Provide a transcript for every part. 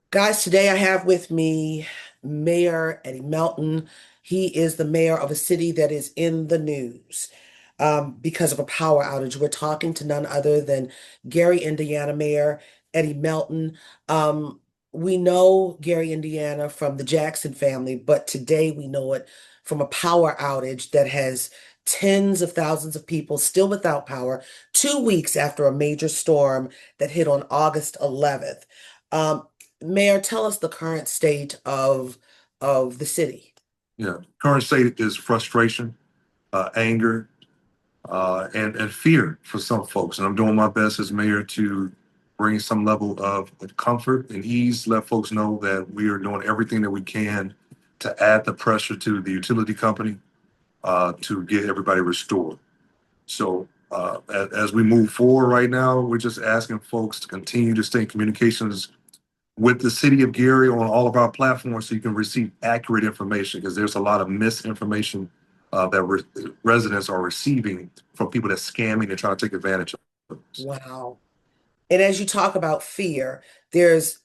Guys, today I have with me Mayor Eddie Melton. He is the mayor of a city that is in the news because of a power outage. We're talking to none other than Gary, Indiana Mayor Eddie Melton. Um, we know Gary, Indiana from the Jackson family, but today we know it from a power outage that has tens of thousands of people still without power 2 weeks after a major storm that hit on August 11th. Um, Mayor, tell us the current state of the city. Yeah, current state is frustration, anger, and fear for some folks. And I'm doing my best as mayor to bring some level of comfort and ease, let folks know that we are doing everything that we can to add the pressure to the utility company to get everybody restored. So as we move forward right now, we're just asking folks to continue to stay in communications with the city of Gary on all of our platforms so you can receive accurate information because there's a lot of misinformation that residents are receiving from people that scamming and trying to take advantage of us. Wow. And as you talk about fear, there's,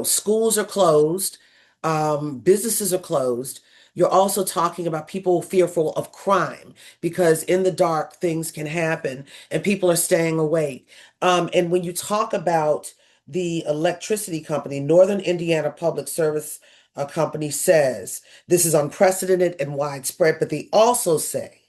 schools are closed, businesses are closed. You're also talking about people fearful of crime because in the dark things can happen and people are staying awake. And when you talk about the electricity company, Northern Indiana Public Service Company says this is unprecedented and widespread, but they also say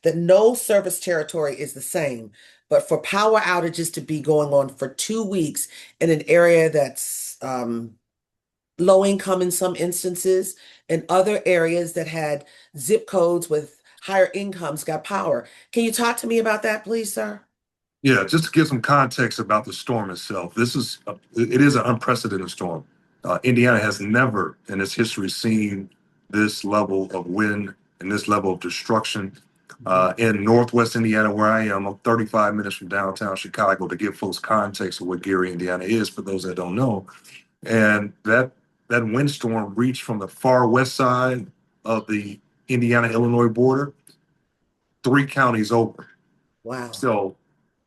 that no service territory is the same. But for power outages to be going on for 2 weeks in an area that's low income in some instances, and other areas that had zip codes with higher incomes got power. Can you talk to me about that, please, sir? Yeah, just to give some context about the storm itself, it is an unprecedented storm. Indiana has never in its history seen this level of wind and this level of destruction. In Northwest Indiana, where I am, I'm 35 minutes from downtown Chicago to give folks context of what Gary, Indiana is for those that don't know. And that windstorm reached from the far west side of the Indiana-Illinois border, 3 counties over. Wow. So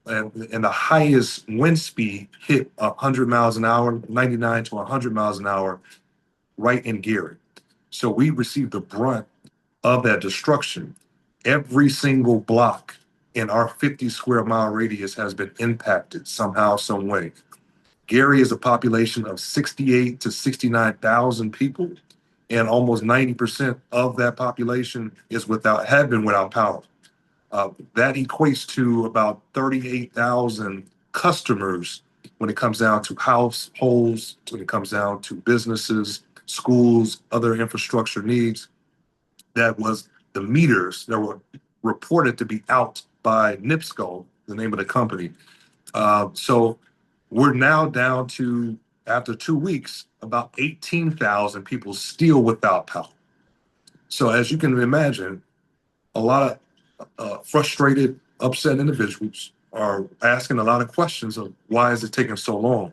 and the highest wind speed hit 100 miles an hour, 99 to 100 miles an hour, right in Gary. So we received the brunt of that destruction. Every single block in our 50 square mile radius has been impacted somehow, some way. Gary is a population of 68 to 69,000 people, and almost 90% of that population have been without power. That equates to about 38,000 customers when it comes down to households, when it comes down to businesses, schools, other infrastructure needs. That was the meters that were reported to be out by NIPSCO, the name of the company. So we're now down to, after 2 weeks, about 18,000 people still without power. So as you can imagine, a lot of frustrated, upset individuals are asking a lot of questions of why is it taking so long.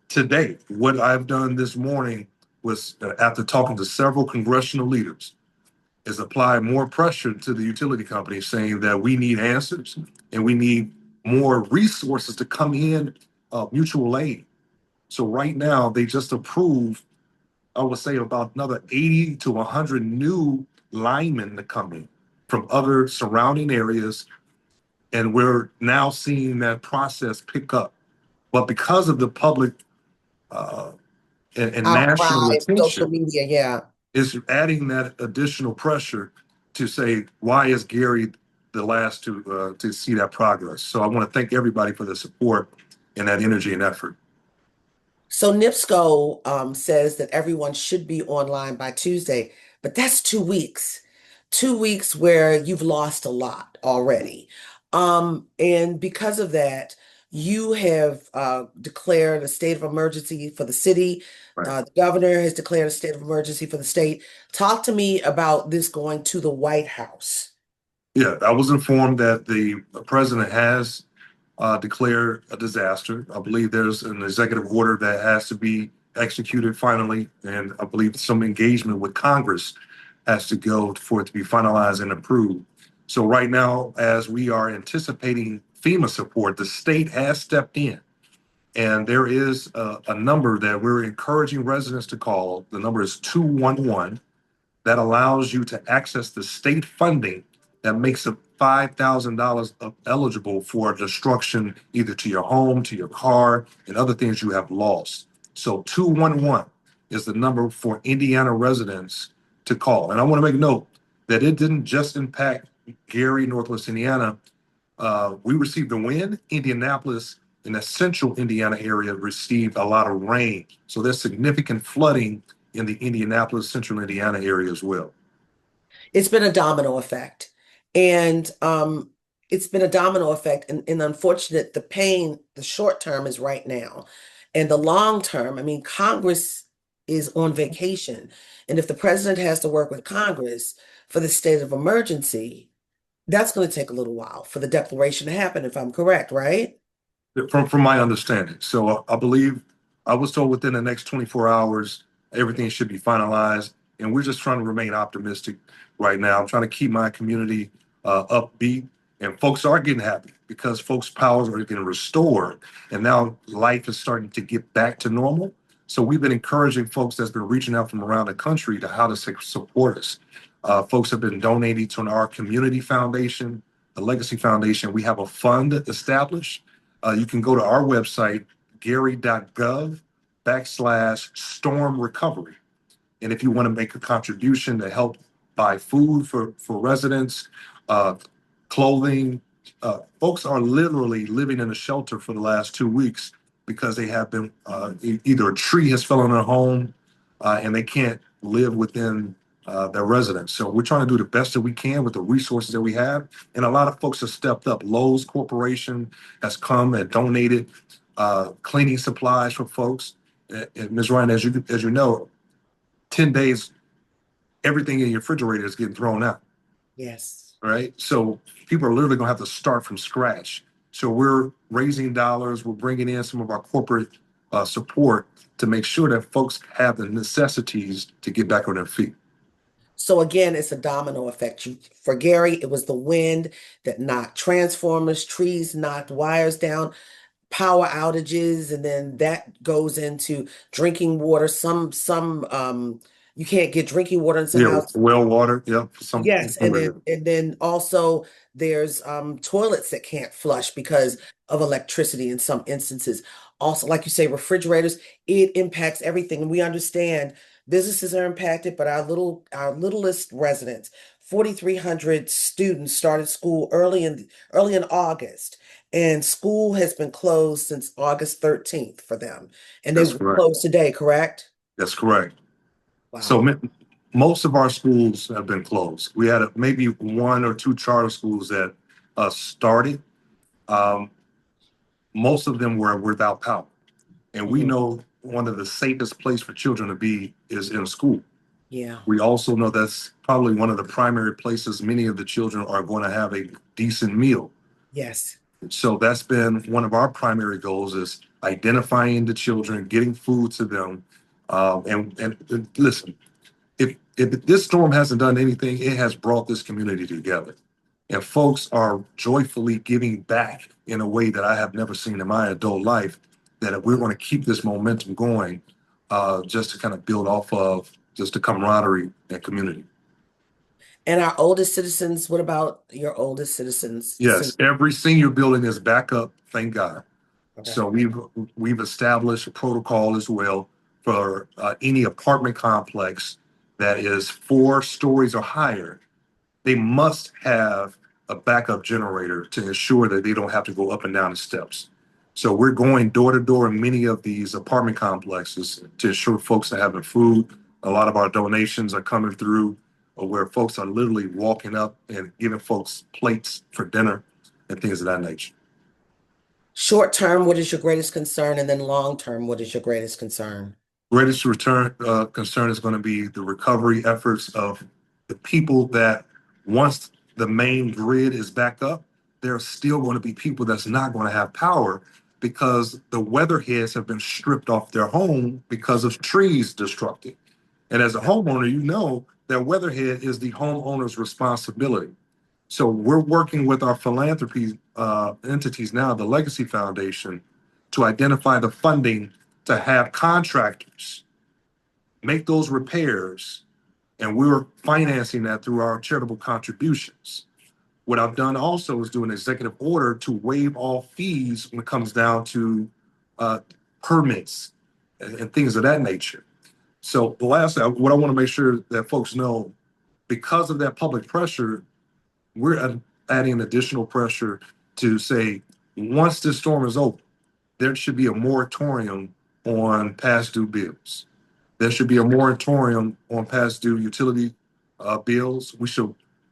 Today, what I've done this morning was, after talking to several congressional leaders, is apply more pressure to the utility company saying that we need answers and we need more resources to come in, mutual aid. So right now, they just approved, I would say, about another 80 to 100 new linemen to come in from other surrounding areas. And we're now seeing that process pick up. But because of the public uh, and national Outcry, social attention, media, yeah. is adding that additional pressure to say, why is Gary the last to see that progress? So I want to thank everybody for the support and that energy and effort. So NIPSCO says that everyone should be online by Tuesday, but that's 2 weeks. 2 weeks where you've lost a lot already. And because of that, you have declared a state of emergency for the city. Right. The governor has declared a state of emergency for the state. Talk to me about this going to the White House. Yeah, I was informed that the president has declared a disaster. I believe there's an executive order that has to be executed finally, and I believe some engagement with Congress has to go for it to be finalized and approved. So right now, as we are anticipating FEMA support, the state has stepped in And there is a number that we're encouraging residents to call. The number is 211 that allows you to access the state funding that makes it $5,000 eligible for destruction either to your home, to your car, and other things you have lost. So 211 is the number for Indiana residents to call. And I want to make note that it didn't just impact Gary, Northwest Indiana. We received the wind. Indianapolis in the central Indiana area received a lot of rain. So there's significant flooding in the Indianapolis, central Indiana area as well. It's been a domino effect. And it's been a domino effect. And unfortunate, the pain, the short term is right now. And the long term, I mean, Congress is on vacation. And if the president has to work with Congress for the state of emergency, that's going to take a little while for the declaration to happen, if I'm correct, right? From my understanding. So I believe I was told within the next 24 hours, everything should be finalized. And we're just trying to remain optimistic right now. I'm trying to keep my community upbeat. And folks are getting happy because folks' powers are getting restored. And now life is starting to get back to normal. So we've been encouraging folks that's been reaching out from around the country to how to support us. Folks have been donating to our community foundation, the Legacy Foundation. We have a fund established. You can go to our website, gary.gov/storm recovery. And if you want to make a contribution to help buy food for residents, uh, clothing, folks are literally living in a shelter for the last 2 weeks because they have been either a tree has fell on their home and they can't live within their residence. So we're trying to do the best that we can with the resources that we have. And a lot of folks have stepped up. Lowe's Corporation has come and donated cleaning supplies for folks. And Ms. Ryan, as you know, 10 days, everything in your refrigerator is getting thrown out, Yes. right? So people are literally going to have to start from scratch. So we're raising dollars. We're bringing in some of our corporate support to make sure that folks have the necessities to get back on their feet. So again, it's a domino effect. For Gary, it was the wind that knocked transformers, trees knocked wires down, power outages, and then that goes into drinking water. Some you can't get drinking water in some Yeah, houses. well water. Yeah, some Yes, and then also there's toilets that can't flush because of electricity in some instances. Also, like you say, refrigerators, it impacts everything. And we understand businesses are impacted, but our littlest residents, 4,300 students started school early in August, and school has been closed since August 13th for them. And they that's will correct. close today, correct? That's correct. So Wow. most of our schools have been closed. We had maybe one or two charter schools that started. Um, Most of them were without power. And we Mhm. know one of the safest place for children to be is in school. Yeah. We also know that's probably one of the primary places many of the children are going to have a decent meal. Yes. So that's been one of our primary goals is identifying the children, getting food to them. And listen, if this storm hasn't done anything, it has brought this community together. And folks are joyfully giving back in a way that I have never seen in my adult life. That we're going to keep this momentum going, just to kind of build off of just the camaraderie and community. And our oldest citizens, what about your oldest citizens? Yes, every senior building is back up, thank God. Okay. So we've established a protocol as well for any apartment complex that is 4 stories or higher. They must have a backup generator to ensure that they don't have to go up and down the steps. So we're going door to door in many of these apartment complexes to ensure folks are having food. A lot of our donations are coming through where folks are literally walking up and giving folks plates for dinner and things of that nature. Short term, what is your greatest concern? And then long term, what is your greatest concern? Greatest return concern is going to be the recovery efforts of the people that once the main grid is back up, there are still going to be people that's not going to have power because the weatherheads have been stripped off their home because of trees destructed. And as a homeowner, you know that weatherhead is the homeowner's responsibility. So we're working with our philanthropy entities now, the Legacy Foundation, to identify the funding to have contractors make those repairs, and we were financing that through our charitable contributions. What I've done also is do an executive order to waive all fees when it comes down to uh, permits and things of that nature. So the last, what I want to make sure that folks know, because of that public pressure, we're adding additional pressure to say, once this storm is over, there should be a moratorium on past due bills. There should be a moratorium on past due utility bills.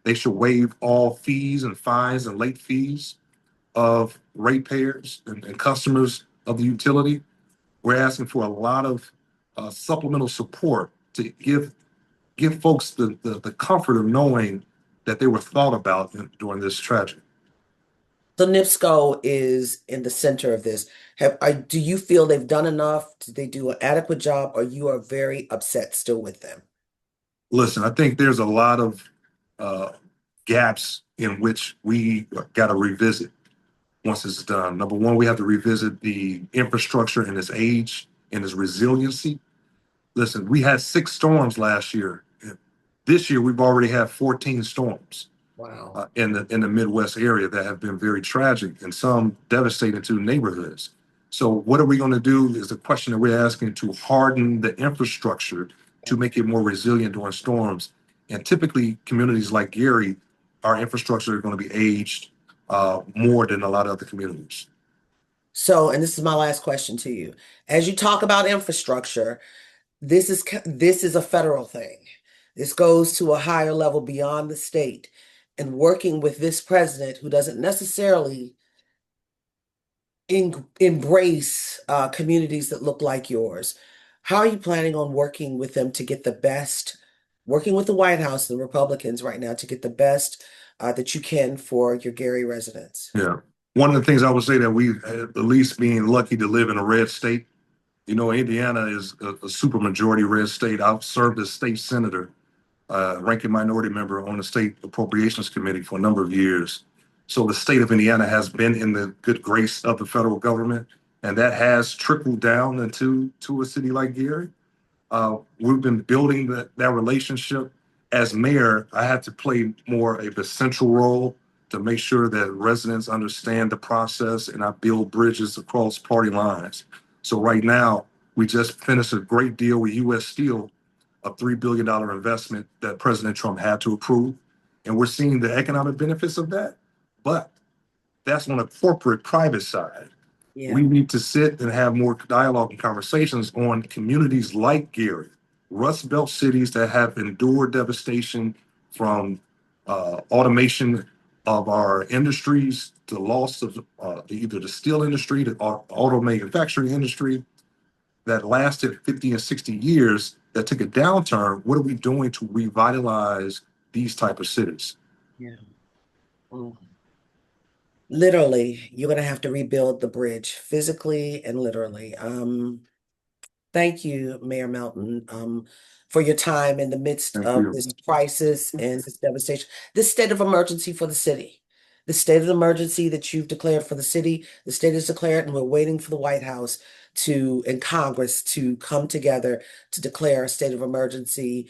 They should waive all fees and fines and late fees of ratepayers and customers of the utility. We're asking for a lot of supplemental support to give folks the comfort of knowing that they were thought about during this tragedy. So NIPSCO is in the center of this. Do you feel they've done enough? Did they do an adequate job, or you are very upset still with them? Listen, I think there's a lot of uh, gaps in which we got to revisit once it's done. Number one, we have to revisit the infrastructure and its age and its resiliency. Listen, we had 6 storms last year. This year, we've already had 14 storms Wow. in the Midwest area that have been very tragic and some devastating to neighborhoods. So, what are we going to do is the question that we're asking, to harden the infrastructure to make it more resilient during storms. And typically, communities like Gary, our infrastructure is going to be aged more than a lot of other communities. So, and this is my last question to you. As you talk about infrastructure, this is a federal thing. This goes to a higher level beyond the state. And working with this president who doesn't necessarily embrace communities that look like yours, how are you planning on working with them to get the best, working with the White House and the Republicans right now to get the best that you can for your Gary residents? Yeah. One of the things I would say that we, at least being lucky to live in a red state, Indiana is a super majority red state. I've served as state senator, ranking minority member on the state appropriations committee for a number of years. So the state of Indiana has been in the good grace of the federal government, and that has trickled down to a city like Gary. We've been building that relationship. As mayor, I had to play more of a central role to make sure that residents understand the process, and I build bridges across party lines. So right now, we just finished a great deal with U.S. Steel, a $3 billion investment that President Trump had to approve. And we're seeing the economic benefits of that. But that's on a corporate private side. We Yeah. need to sit and have more dialogue and conversations on communities like Gary, Rust Belt cities that have endured devastation from automation of our industries, to loss of either the steel industry, the auto manufacturing industry that lasted 50 and 60 years, that took a downturn. What are we doing to revitalize these type of cities? Yeah. Mm. Literally, you're going to have to rebuild the bridge physically and literally. Thank you, Mayor Melton, for your time in the midst Thank of you. this crisis and this devastation, this state of emergency for the city. The state of emergency that you've declared for the city, the state has declared, and we're waiting for the White House and Congress to come together to declare a state of emergency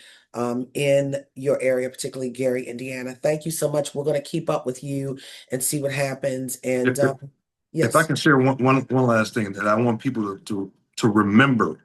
in your area, particularly Gary, Indiana. Thank you so much. We're going to keep up with you and see what happens. If, And if I yes. can share one last thing that I want people to remember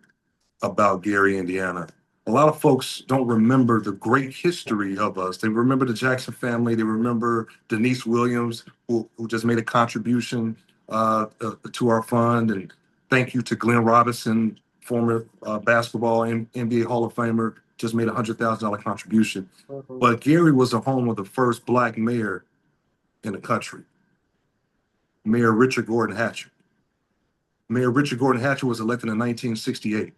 about Gary, Indiana. A lot of folks don't remember the great history of us. They remember the Jackson family. They remember Denise Williams, who just made a contribution to our fund. And thank you to Glenn Robinson, former basketball and NBA Hall of Famer, just made a $100,000 contribution. Mhm. But Gary was the home of the first Black mayor in the country, Mayor Richard Gordon Hatcher. Mayor Richard Gordon Hatcher was elected in 1968.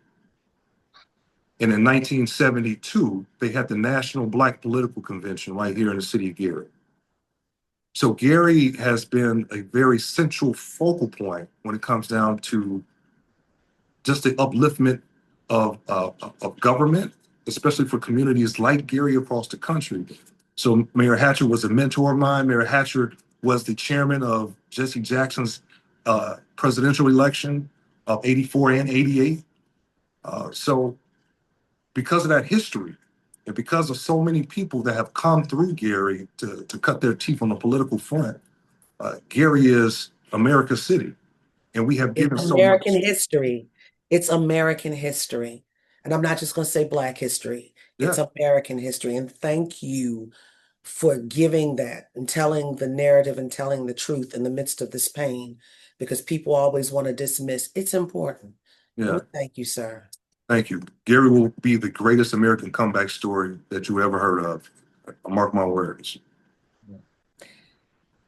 And in 1972, they had the National Black Political Convention right here in the city of Gary. So Gary has been a very central focal point when it comes down to just the upliftment of government, especially for communities like Gary across the country. So Mayor Hatcher was a mentor of mine. Mayor Hatcher was the chairman of Jesse Jackson's presidential election of 84 and 88. So because of that history, and because of so many people that have come through Gary to cut their teeth on the political front, Gary is America's city, and we have It's given so American much. history. It's American history. And I'm not just going to say Black history. It's Yeah, American history. And thank you for giving that and telling the narrative and telling the truth in the midst of this pain, because people always want to dismiss. It's important. And yeah. we thank you, sir. Thank you. Gary will be the greatest American comeback story that you ever heard of. Mark my words.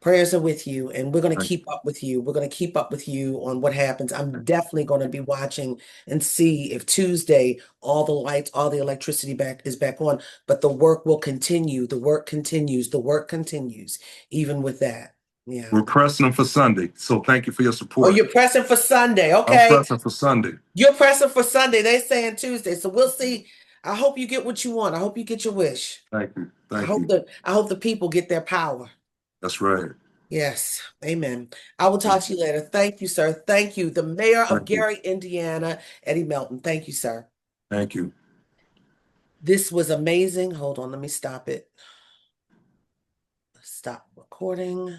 Prayers are with you, and we're going to Thank keep up with you. We're going to keep up with you on what happens. I'm definitely going to be watching and see if Tuesday all the lights, all the electricity back is back on. But the work will continue. The work continues. The work continues, even with that. Yeah. We're pressing them for Sunday, so thank you for your Oh, support. you're pressing for Sunday. I'm Okay. pressing for Sunday. You're pressing for Sunday. They're saying Tuesday. So we'll see. I hope you get what you want. I hope you get your wish. Thank you. I Thank hope you. the people get their power. That's right. Yes, amen. I will talk to you later. Thank you, sir. Thank you. The mayor of Thank you. Gary, Indiana, Eddie Melton. Thank you, sir. Thank you. This was amazing. Hold on, let me stop it. Stop recording.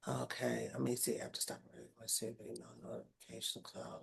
Okay, let me see. I have to stop. Let's see. Notification cloud.